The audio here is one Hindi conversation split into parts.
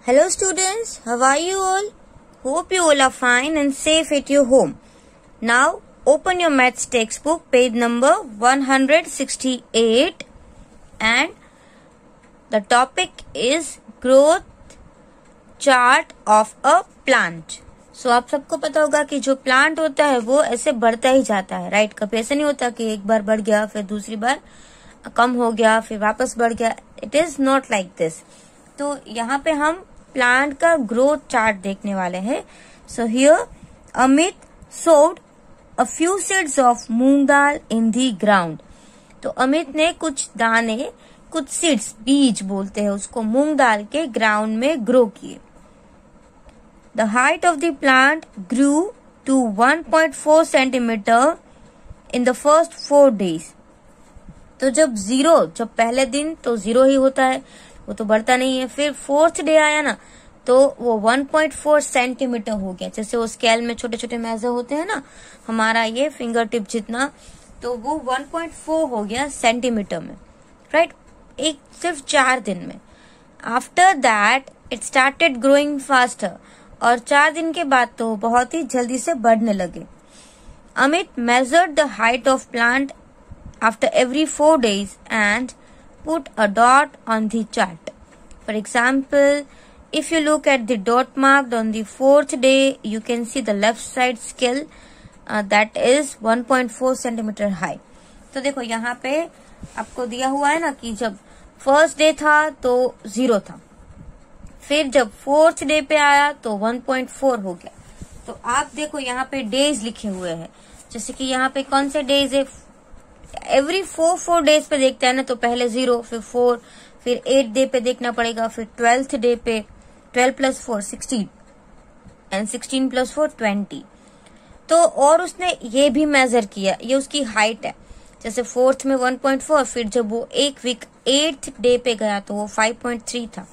Hello students, how are you all? Hope you all are fine and safe at your home. Now open your maths textbook, page number 168, and the topic is growth chart of a plant. So आप सबको पता होगा कि जो प्लांट होता है वो ऐसे बढ़ता ही जाता है, राइट? कभी ऐसे नहीं होता कि एक बार बढ़ गया फिर दूसरी बार कम हो गया फिर वापस बढ़ गया. It is not like this. तो यहाँ पे हम प्लांट का ग्रोथ चार्ट देखने वाले हैं. सो हियर अमित सोड a few seeds of moong dal in the ground. तो अमित ने कुछ दाने, कुछ सीड्स, बीज बोलते हैं उसको, मूंग दाल के ग्राउंड में ग्रो किए. The height of the plant grew to 1.4 centimetre in the first 4 days. तो जब पहले दिन तो 0 ही होता है, वो तो बढ़ता नहीं है. फिर 4th डे आया ना तो वो 1.4 सेंटीमीटर हो गया. जैसे वो स्केल में छोटे छोटे मेजर होते हैं ना, हमारा ये फिंगर टिप जितना, तो वो 1.4 हो गया सेंटीमीटर में, राइट? एक सिर्फ 4 दिन में. After that it started growing faster. और 4 दिन के बाद तो बहुत ही जल्दी से बढ़ने लगे. Amit measured the height of plant after every 4 days and put a dot on the chart. For example, if you look at the dot marked on the 4th day, you can see the left side scale that is 1.4 centimeter high. तो देखो यहाँ पे आपको दिया हुआ है ना कि जब फर्स्ट डे था तो 0 था, फिर जब 4th डे पे आया तो 1.4 हो गया. तो आप देखो यहाँ पे डेज लिखे हुए हैं. जैसे कि यहाँ पे कौन से डेज है, एवरी 4 डेज पे देखते हैं ना, तो पहले 0, फिर 4, फिर 8 डे पे देखना पड़ेगा, फिर 12th डे पे 12 + 4 16 एंड 16 + 4 20. तो और उसने ये भी मेजर किया, ये उसकी हाइट है. जैसे 4th में 1.4, फिर जब वो एक वीक 8th डे पे गया तो वो 5.3 था.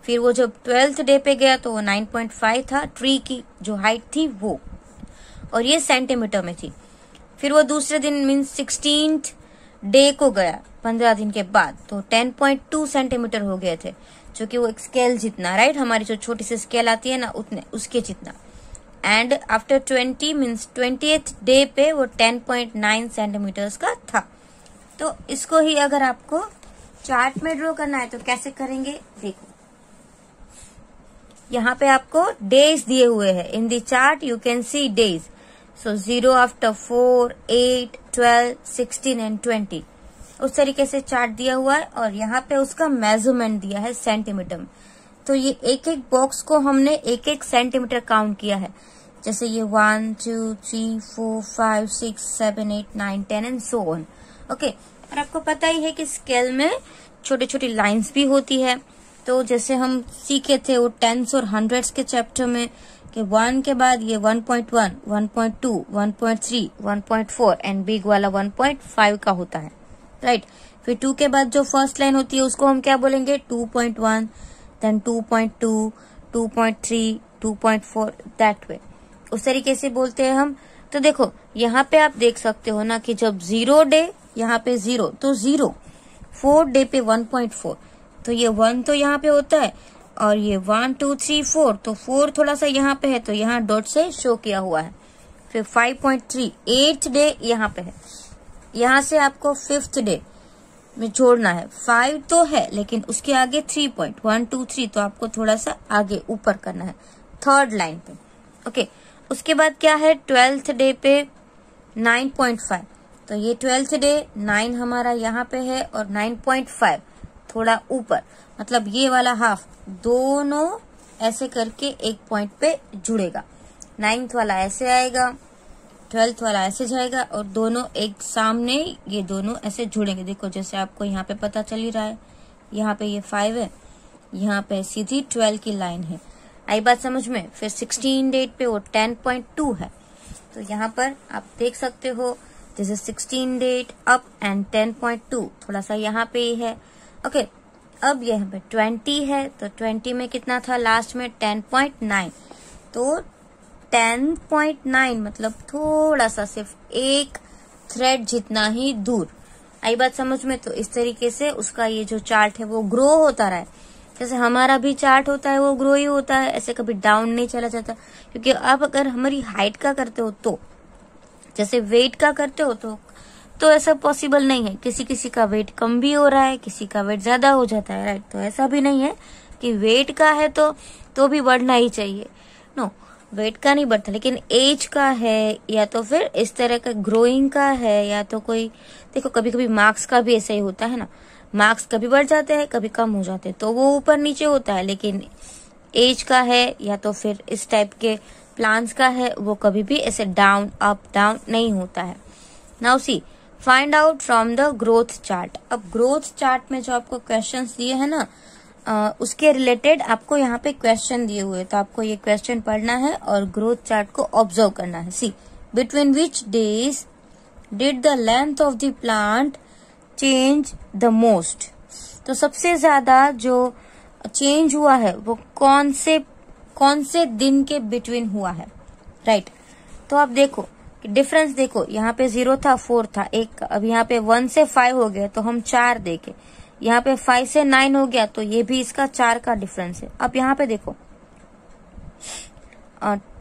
फिर वो जब 12th डे पे गया तो वो 9.5 था, ट्री की जो हाइट थी वो, और ये सेंटीमीटर में थी. फिर वो दूसरे दिन मीन्स 16th डे को गया 15 दिन के बाद, तो 10.2 सेंटीमीटर हो गए थे, जो कि वो एक स्केल जितना, राइट? हमारी जो छोटी सी स्केल आती है ना उतने, उसके जितना. And after 20 means 20th day पे वो 10.9 सेंटीमीटर्स का था. तो इसको ही अगर आपको चार्ट में ड्रॉ करना है तो कैसे करेंगे, देखो यहाँ पे आपको डेज दिए हुए हैं. In the chart you can see days. So 0 after 4, 8, 12, 16 and 20. उस तरीके से चार्ट दिया हुआ है और यहाँ पे उसका मेजरमेंट दिया है सेंटीमीटर में. तो ये एक एक बॉक्स को हमने एक एक सेंटीमीटर काउंट किया है. जैसे ये 1, 2, 3, 4, 5, 6, 7, 8, 9, 10 एंड सो ऑन. ओके, और आपको पता ही है कि स्केल में छोटी छोटी लाइंस भी होती है. तो जैसे हम सीखे थे वो टेंस और हंड्रेड्स के चैप्टर में कि 1 के बाद ये 1.1, 1.2, 1.3, 1.4 एंड बिग वाला 1.5 का होता है, राइट? फिर 2 के बाद जो फर्स्ट लाइन होती है उसको हम क्या बोलेंगे, 2.1, देन 2.2, 2.3, 2.4, दैट वे, उस तरीके से बोलते हैं हम. तो देखो यहाँ पे आप देख सकते हो ना कि जब 0 डे, यहाँ पे 0 तो 0, 4 डे पे 1.4, तो ये 1 तो यहाँ पे होता है, और ये 1, 2, 3, 4, तो 4 थोड़ा सा यहाँ पे है तो यहाँ डॉट से शो किया हुआ है. फिर 5.3 8th डे यहाँ पे है, यहाँ से आपको 5th डे में जोड़ना है. 5 तो है लेकिन उसके आगे 3.1, 2, 3, तो आपको थोड़ा सा आगे ऊपर करना है 3rd लाइन पे. ओके, उसके बाद क्या है, 12th डे पे 9.5, तो ये 12th डे 9 हमारा यहाँ पे है और 9.5 थोड़ा ऊपर, मतलब ये वाला हाफ दोनों ऐसे करके एक पॉइंट पे जुड़ेगा. 9th वाला ऐसे आएगा, 12th वाला ऐसे जाएगा, और दोनों एक सामने, ये दोनों ऐसे जुड़ेंगे. देखो जैसे आपको यहाँ पे पता चल ही रहा है, यहाँ पे ये 5 है, यहाँ पे सीधी 12 की लाइन है. आई बात समझ में? फिर 16 डेट पे वो 10.2 है, तो यहाँ पर आप देख सकते हो this is 16 date up and 10.2 थोड़ा सा यहाँ पे ही है. ओके, अब यहाँ पे 20 है, तो 20 में कितना था लास्ट में, 10.9, तो 10.9 मतलब थोड़ा सा सिर्फ एक थ्रेड जितना ही दूर. आई बात समझ में? तो इस तरीके से उसका ये जो चार्ट है वो ग्रो होता रहा है. जैसे हमारा भी चार्ट होता है वो ग्रो ही होता है, ऐसे कभी डाउन नहीं चला जाता। क्योंकि आप अगर हमारी हाइट का करते हो तो, जैसे वेट का करते हो तो ऐसा पॉसिबल नहीं है। किसी किसी का वेट कम भी हो रहा है, किसी का वेट ज्यादा हो जाता है, राइट। तो ऐसा भी नहीं है कि वेट का है तो भी बढ़ना ही चाहिए, नो, वेट का नहीं बढ़ता। लेकिन एज का है या तो फिर इस तरह का ग्रोइंग का है, या तो कोई, देखो कभी कभी मार्क्स का भी ऐसा ही होता है ना, मार्क्स कभी बढ़ जाते हैं कभी कम हो जाते हैं, तो वो ऊपर नीचे होता है। लेकिन एज का है या तो फिर इस टाइप के प्लांट्स का है, वो कभी भी ऐसे डाउन अप डाउन नहीं होता है। Now see, find out from the growth chart. अब ग्रोथ चार्ट में जो आपको क्वेश्चंस दिए हैं ना, उसके रिलेटेड आपको यहाँ पे क्वेश्चन दिए हुए, तो आपको ये क्वेश्चन पढ़ना है और ग्रोथ चार्ट को ऑब्जर्व करना है। See, between which days did the length of the plant change the most. तो सबसे ज्यादा जो चेंज हुआ है वो कौन से दिन के बिटवीन हुआ है, राइट। तो आप देखो डिफरेंस, देखो यहाँ पे 0 था, 4 था, 1, अब यहाँ पे 1 से 5 हो गया तो हम 4 देके, यहाँ पे 5 से 9 हो गया तो ये भी इसका 4 का डिफरेंस है। अब यहाँ पे देखो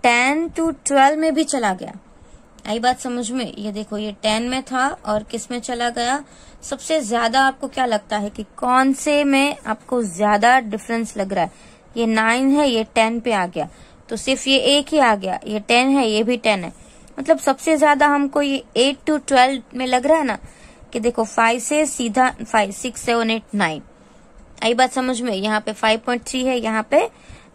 10 to 12 में भी चला गया, आई बात समझ में। ये देखो ये 10 में था और किस में चला गया, सबसे ज्यादा आपको क्या लगता है कि कौन से में आपको ज्यादा डिफरेंस लग रहा है। ये 9 है, ये 10 पे आ गया, तो सिर्फ ये एक ही आ गया, ये 10 है, ये भी 10 है। मतलब सबसे ज्यादा हमको ये 8 to 12 में लग रहा है ना, कि देखो 5 से सीधा 5, 6, 7, 8, 9, आई बात समझ में। यहाँ पे 5.3 है, यहाँ पे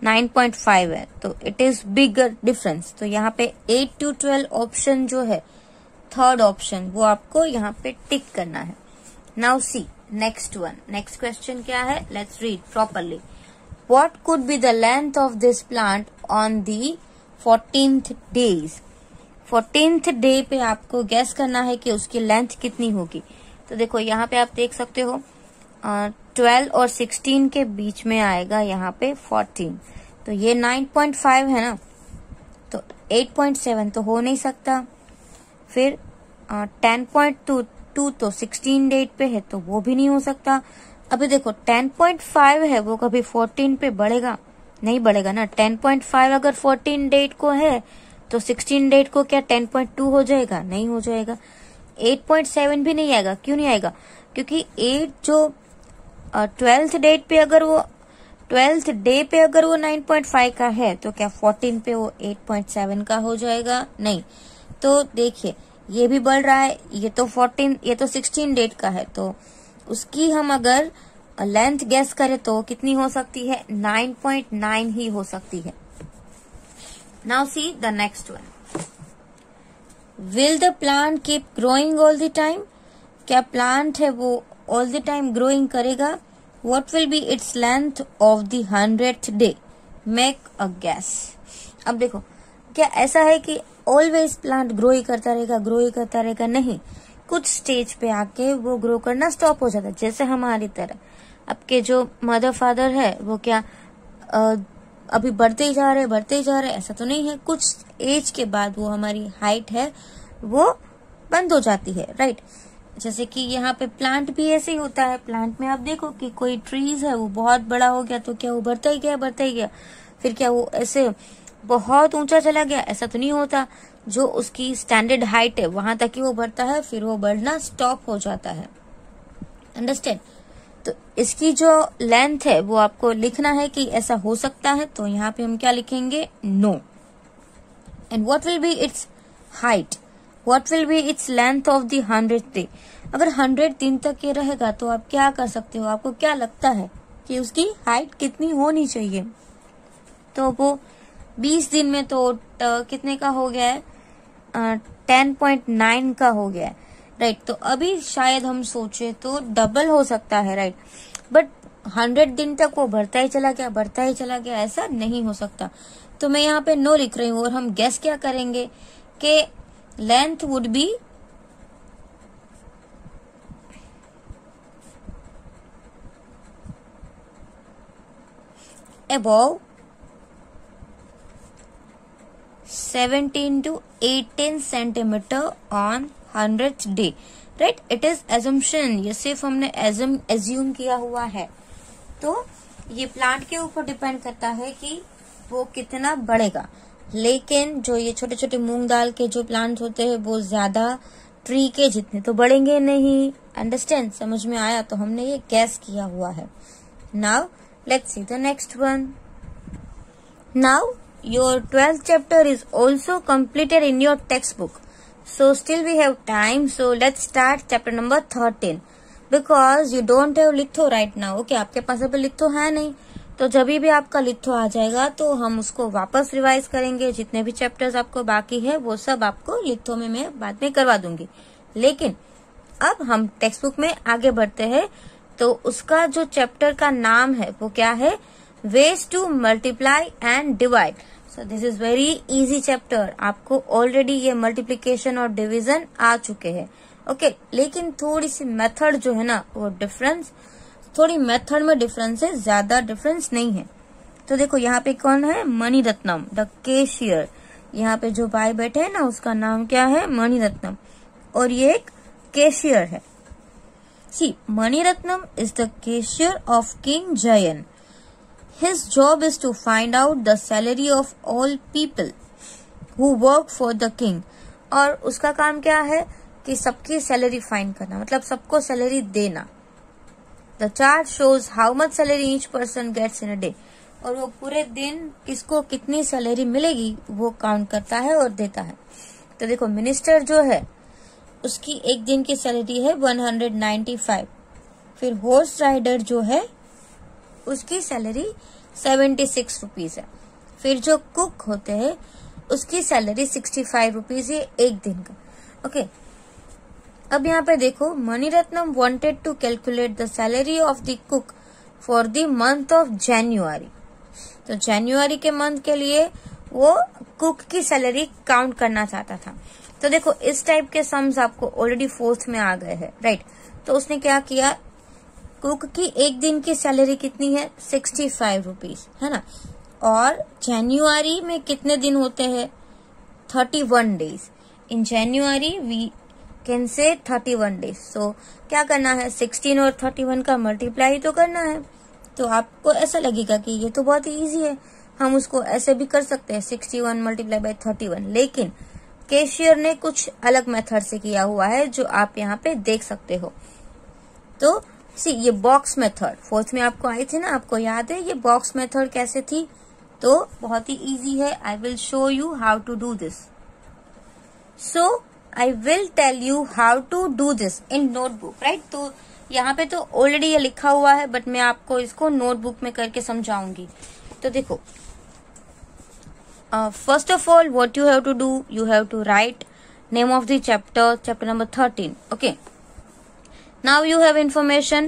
9.5 है, तो इट इज बिगर डिफरेंस। तो यहाँ पे 8 to 12 ऑप्शन जो है, थर्ड ऑप्शन, वो आपको यहाँ पे टिक करना है। Now see next one, next question क्या है, let's read properly. What could be the length of this plant on the 14th days. 14th day पे आपको गैस करना है कि उसकी लेंथ कितनी होगी। तो देखो यहाँ पे आप देख सकते हो 12 और 16 के बीच में आएगा यहाँ पे 14, तो ये 9.5 है ना, तो 8.7 तो हो नहीं सकता। फिर 10.2 तो 16 डेट पे है, तो वो भी नहीं हो सकता। अभी देखो 10.5 है, वो कभी 14 पे बढ़ेगा नहीं, बढ़ेगा ना। 10.5 अगर 14 डेट को है तो 16 डेट को क्या 10.2 हो जाएगा, नहीं हो जाएगा। 8.7 भी नहीं आएगा, क्यों नहीं आएगा, क्योंकि 8 जो 12th डेट पे अगर वो 12th डे पे अगर वो 9.5 का है, तो क्या 14 पे वो 8.7 का हो जाएगा, नहीं। तो देखिए ये भी बढ़ रहा है, ये तो 16 डेट का है, तो उसकी हम अगर लेंथ गैस करें तो कितनी हो सकती है, 9.9 ही हो सकती है। Now see the next one, will the plant keep growing all the time. क्या प्लांट है वो ऑल द टाइम ग्रोइंग करेगा। What will be its length of the 100th day, make a gas. अब देखो क्या ऐसा है कि ऑलवेज प्लांट ग्रो ही करता रहेगा, नहीं। कुछ स्टेज पे आके वो ग्रो करना स्टॉप हो जाता है, जैसे हमारी तरह। आपके जो मदर फादर है वो क्या अभी बढ़ते ही जा रहे, ऐसा तो नहीं है। कुछ एज के बाद वो हमारी हाइट है वो बंद हो जाती है, राइट। जैसे कि यहाँ पे प्लांट भी ऐसे ही होता है। प्लांट में आप देखो कि कोई ट्रीज है वो बहुत बड़ा हो गया, तो क्या वो बढ़ता ही गया, फिर क्या वो ऐसे बहुत ऊंचा चला गया, ऐसा तो नहीं होता। जो उसकी स्टैंडर्ड हाइट है वहां तक ही वो बढ़ता है, फिर वो बढ़ना स्टॉप हो जाता है, अंडरस्टैंड। तो इसकी जो लेंथ है वो आपको लिखना है कि ऐसा हो सकता है, तो यहाँ पे हम क्या लिखेंगे, no. And what will be its height, what will be its length of the 100th day. अगर 100 दिन तक ये रहेगा तो आप क्या कर सकते हो, आपको क्या लगता है कि उसकी हाइट कितनी होनी चाहिए। तो वो 20 दिन में तो कितने का हो गया है, 10.9 का हो गया है, राइट। तो अभी शायद हम सोचे तो डबल हो सकता है, राइट। बट 100 दिन तक वो बढ़ता ही चला गया, ऐसा नहीं हो सकता। तो मैं यहाँ पे नो लिख रही हूँ, और हम गेस क्या करेंगे कि length would be above 17 to 18 centimetre on 100th day, right. It is assumption, ये सिर्फ हमने एज्यूम किया हुआ है। तो ये प्लांट के ऊपर डिपेंड करता है कि वो कितना बढ़ेगा, लेकिन जो ये छोटे छोटे मूंग दाल के जो प्लांट होते हैं वो ज्यादा ट्री के जितने तो बढ़ेंगे नहीं। अंडरस्टैंड, समझ में आया? तो हमने ये गैस किया हुआ है। Now let's see the next one. Now your 12th chapter is also completed in your textbook, so still we have time, so let's start chapter number 13 because you don't have litho right now. Okay, आपके पास अभी लिथो है नहीं, तो जब भी आपका लिथो आ जाएगा तो हम उसको वापस रिवाइज करेंगे। जितने भी चैप्टर्स आपको बाकी है वो सब आपको लिथो में मैं बाद में करवा दूंगी। लेकिन अब हम टेक्स्ट बुक में आगे बढ़ते हैं, तो उसका जो चैप्टर का नाम है वो क्या है? Ways to multiply and divide. So this is very easy chapter. आपको ऑलरेडी ये मल्टीप्लीकेशन और डिवीजन आ चुके हैं। ओके, लेकिन थोड़ी सी मेथड जो है ना वो डिफरेंस, थोड़ी मेथड में डिफरेंस है, ज्यादा डिफरेंस नहीं है। तो देखो यहाँ पे कौन है? Maniratnam the cashier. यहाँ पे जो भाई बैठे हैं ना उसका नाम क्या है? मणिरत्नम, और ये एक कैशियर है। See, Maniratnam is the cashier of king Jayan. His job is to find out the salary of all people who work for the king. और उसका काम क्या है? कि सबकी सैलरी फाइंड करना, मतलब सबको सैलरी देना। The chart shows how much salary each person gets in a day. और वो पूरे दिन किसको कितनी सैलरी मिलेगी वो काउंट करता है और देता है। तो देखो, मिनिस्टर जो है उसकी एक दिन की सैलरी है 195। फिर हॉर्स राइडर जो है उसकी सैलरी 76 रुपीज है। फिर जो कुक होते हैं उसकी सैलरी 65 रुपीज है एक दिन का। ओके, अब यहाँ पे देखो, Maniratnam wanted to calculate the salary of the cook for the month of January. तो जनवरी के मंथ के लिए वो कुक की सैलरी काउंट करना चाहता था। तो देखो, इस टाइप के सम्स आपको ऑलरेडी फोर्थ में आ गए हैं, राइट? तो उसने क्या किया, कुक की एक दिन की सैलरी कितनी है? 65 रुपीज, है ना? और जनवरी में कितने दिन होते हैं? 31 days. In January we can say 31 days. सो क्या करना है? 16 और 31 का मल्टीप्लाई तो करना है। तो आपको ऐसा लगेगा कि ये तो बहुत इजी है, हम उसको ऐसे भी कर सकते हैं, 61 मल्टीप्लाई बाय 31। लेकिन कैशियर ने कुछ अलग मेथड से किया हुआ है जो आप यहाँ पे देख सकते हो। तो सी, ये बॉक्स मेथड फोर्थ में आपको आई थी ना, आपको याद है ये बॉक्स मेथड कैसे थी? तो बहुत ही इजी है। I will show you how to do this. So I will tell you how to do this in notebook, right? तो यहाँ पे तो ऑलरेडी ये लिखा हुआ है, बट मैं आपको इसको नोटबुक में करके समझाऊंगी। तो देखो, first of all what you have to do, you have to write name of the chapter, chapter number 13। Okay, now you have information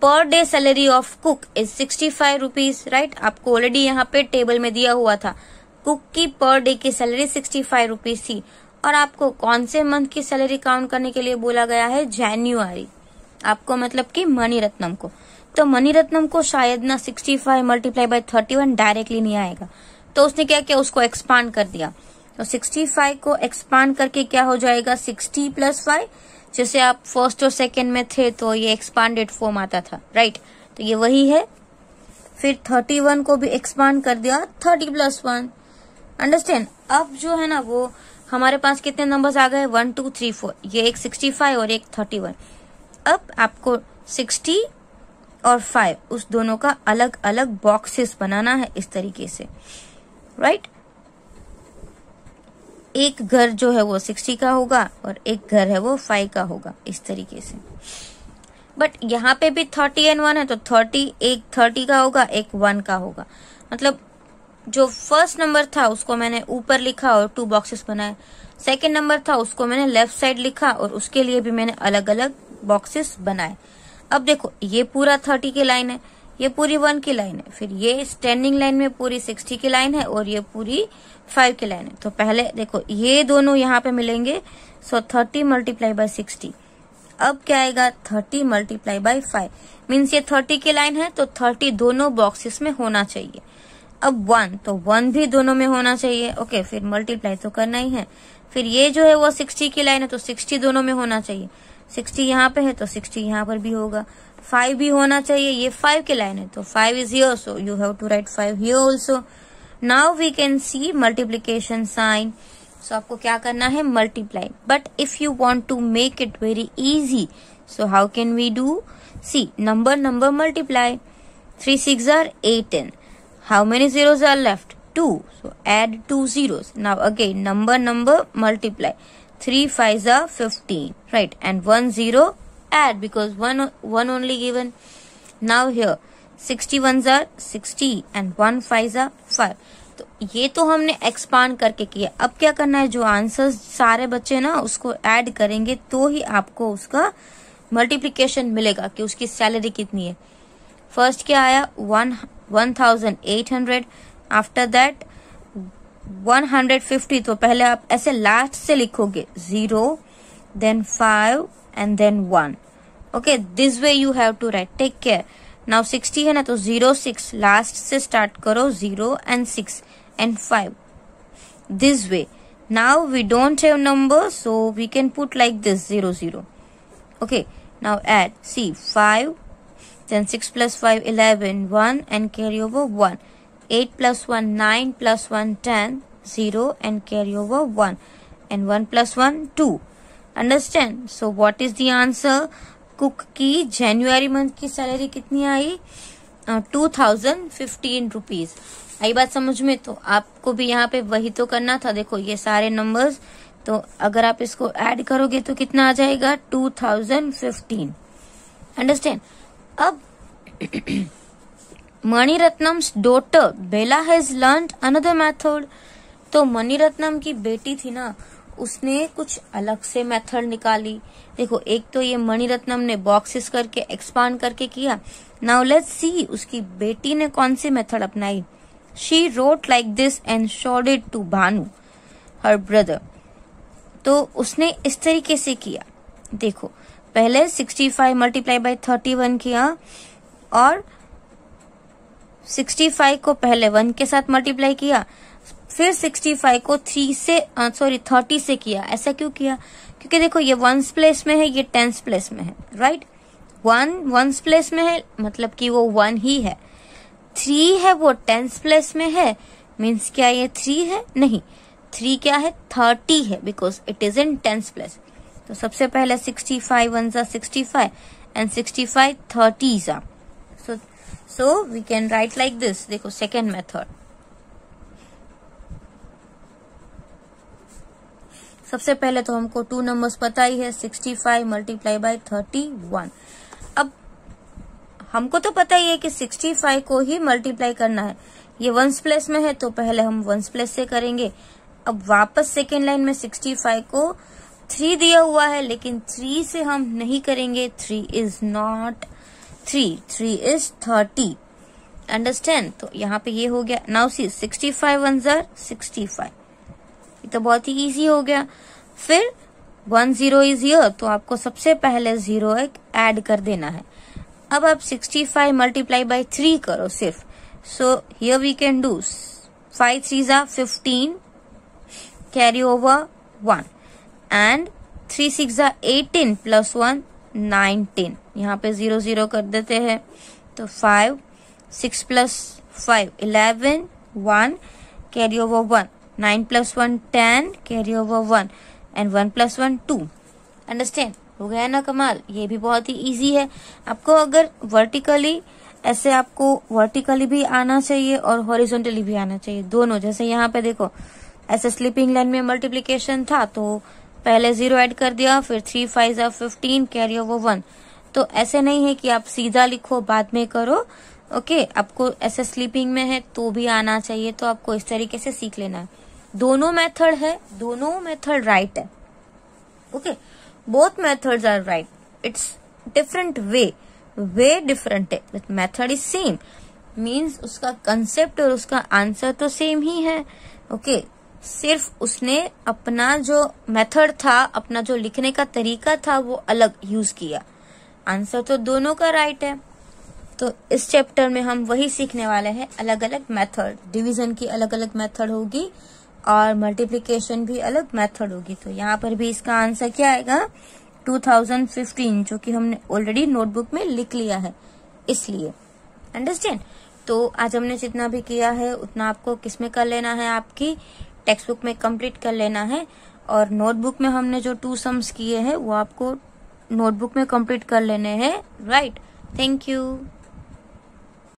per day salary of cook is 65 rupees, right? आपको ऑलरेडी यहाँ पे टेबल में दिया हुआ था, कुक की पर डे की सैलरी 65 रुपीज थी। और आपको कौन से मंथ की सैलरी काउंट करने के लिए बोला गया है? जनवरी। आपको मतलब कि मणिरत्नम को। तो मणिरत्नम को शायद ना 65 मल्टीप्लाई बाय 31 डायरेक्टली नहीं आएगा, तो उसने क्या किया, उसको एक्सपांड कर दिया। तो 65 को एक्सपांड करके क्या हो जाएगा? 60 + 5। जैसे आप फर्स्ट और सेकेंड में थे तो ये एक्सपांडेड फॉर्म आता था, राइट? तो ये वही है। फिर 31 को भी एक्सपांड कर दिया 30 + 1। अंडरस्टैंड? अब जो है ना वो हमारे पास कितने नंबर्स आ गए? 1 2 3 4। ये एक 65 और एक 31। अब आपको 60 और 5 उस दोनों का अलग अलग बॉक्सेस बनाना है इस तरीके से, राइट? एक घर जो है वो 60 का होगा और एक घर है वो 5 का होगा, इस तरीके से। बट यहाँ पे भी 30 और 1 है, तो 30 एक 30 का होगा, एक 1 का होगा। मतलब जो फर्स्ट नंबर था उसको मैंने ऊपर लिखा और 2 बॉक्सेस बनाए। सेकंड नंबर था उसको मैंने लेफ्ट साइड लिखा और उसके लिए भी मैंने अलग अलग बॉक्सेस बनाए। अब देखो, ये पूरा 30 की लाइन है, ये पूरी 1 की लाइन है, फिर ये स्टैंडिंग लाइन में पूरी 60 की लाइन है और ये पूरी 5 की लाइन है। तो पहले देखो, ये दोनों यहाँ पे मिलेंगे। सो 30 मल्टीप्लाई बाय 60। अब क्या आएगा? 30 मल्टीप्लाई बाय 5 मीन्स ये 30 की लाइन है, तो 30 दोनों बॉक्सेस में होना चाहिए। अब 1, तो 1 भी दोनों में होना चाहिए। ओके, फिर मल्टीप्लाई तो करना ही है। फिर ये जो है वो 60 की लाइन है, तो 60 दोनों में होना चाहिए। 60 यहाँ पे है तो 60 यहाँ पर भी होगा, 5 भी होना चाहिए, ये 5 की लाइन है तो 5 is here, so you have to write 5 here also. Now we can see multiplication sign. So आपको क्या करना है, multiply. But if you want to make it very easy, so how can we do? See, number multiply. 3 6 are 18. How many zeros are left? 2. So add 2 zeros. Now again number multiply. 3 5s are 15, right? And 1 0 add because one only given. Now here 61s are 60 and 1 5s are 5. तो ये तो हमने एक्सपांड करके किया. अब क्या करना है, जो आंसर्स सारे बच्चे ना उसको ऐड करेंगे तो ही आपको उसका मल्टीप्लिकेशन मिलेगा कि उसकी सैलरी कितनी है. फर्स्ट क्या आया 1800. After that 150. तो पहले आप ऐसे लास्ट से लिखोगे 0 then 5 and then 1. Okay, this way you have to write. Take care. Now 60 है ना तो 0 6 लास्ट से स्टार्ट करो, 0 and 6 and 5. This way. Now we don't have number so we can put like this 0 0. Okay, now add. See, 5, then 6 plus 5, 11, 1 and carry over 1. 8 plus 1, 9 plus 1, 10, 0 and carry over 1. And 1 plus 1, 2. Understand? So what is the answer? Cook की जनवरी मंथ की सैलरी कितनी आई? 2015 रुपीज. आई बात समझ में? तो आपको भी यहाँ पे वही तो करना था. देखो ये सारे नंबर्स, तो अगर आप इसको ऐड करोगे तो कितना आ जाएगा? 2015. अंडरस्टैंड? अब Maniratnam's daughter Bela has learned another method. तो मणिरत्नम की बेटी थी ना, उसने कुछ अलग से मेथड निकाली. देखो, एक तो ये मणिरत्नम ने बॉक्सेस करके एक्सपांड करके किया. नाउ लेट्स सी उसकी बेटी ने कौन सी मेथड अपनाई. She wrote like this and showed it to Bhanu her brother. तो उसने इस तरीके से किया. देखो, पहले 65 मल्टीप्लाई बाय 31 किया और 65 को पहले 1 के साथ मल्टीप्लाई किया, फिर 65 को 30 से किया. ऐसा क्यों किया? क्योंकि देखो ये 1s प्लेस में है, ये 10s प्लेस में है, राइट? 1s प्लेस में है मतलब कि वो 1 ही है. 3 है वो 10s प्लेस में है, मीन्स क्या ये 3 है? नहीं, 3 क्या है? 30 है, because it is in 10s place. तो सबसे पहले 65 1s are 65 and 65 30s are. So we can write like this. देखो सेकेंड मेथड. सबसे पहले तो हमको 2 नंबर्स पता ही है, 65 मल्टीप्लाई बाय 31. अब हमको तो पता ही है कि 65 को ही मल्टीप्लाई करना है. ये 1s प्लेस में है तो पहले हम 1s प्लेस से करेंगे. अब वापस सेकेंड लाइन में 65 को 3 दिया हुआ है, लेकिन 3 से हम नहीं करेंगे. 3 is not 3, 3 is 30. अंडरस्टैंड? तो यहाँ पे ये हो गया. Now see 65 1s are 65. ये तो बहुत ही इजी हो गया. फिर 1 0 is here, तो आपको सबसे पहले 0 एक ऐड कर देना है. अब आप 65 मल्टीप्लाई बाय 3 करो सिर्फ. So here we can do 5 3s are 15, carry over 1 and 3 6s are 18 plus 1 19. यहाँ पे 0 0 कर देते हैं. तो 5 6 plus 5 11 1 carry over 1. 9 plus 1 10 carry over 1 and 1 plus 1 2. Understand? हो गया ना कमाल? ये भी बहुत ही इजी है. आपको अगर वर्टिकली ऐसे आपको वर्टिकली भी आना चाहिए और हॉरिजॉन्टली भी आना चाहिए, दोनों. जैसे यहाँ पे देखो ऐसे स्लीपिंग लाइन में मल्टीप्लिकेशन था तो पहले 0 ऐड कर दिया, फिर 3 5s are 15 कैरी ओवर 1. तो ऐसे नहीं है कि आप सीधा लिखो बाद में करो. ओके, आपको ऐसे स्लीपिंग में है तो भी आना चाहिए, तो आपको इस तरीके से सीख लेना है. दोनों मेथड है, दोनों मेथड राइट है. Okay, both methods are right. It's different way different है, but method is same. Means उसका कंसेप्ट और उसका आंसर तो सेम ही है. ओके, सिर्फ उसने अपना जो मेथड था, अपना जो लिखने का तरीका था वो अलग यूज किया. आंसर तो दोनों का राइट है. तो इस चैप्टर में हम वही सीखने वाले हैं, अलग अलग मेथड. डिवीजन की अलग अलग मेथड होगी और मल्टीप्लिकेशन भी अलग मेथड होगी. तो यहाँ पर भी इसका आंसर क्या आएगा? 2015, जो कि हमने ऑलरेडी नोटबुक में लिख लिया है, इसलिए। अंडरस्टैंड? तो आज हमने जितना भी किया है उतना आपको किसमें कर लेना है, आपकी टेक्स्ट बुक में कंप्लीट कर लेना है। और नोटबुक में हमने जो 2 सम्स किए हैं वो आपको नोटबुक में कंप्लीट कर लेने हैं, राइट? Thank you.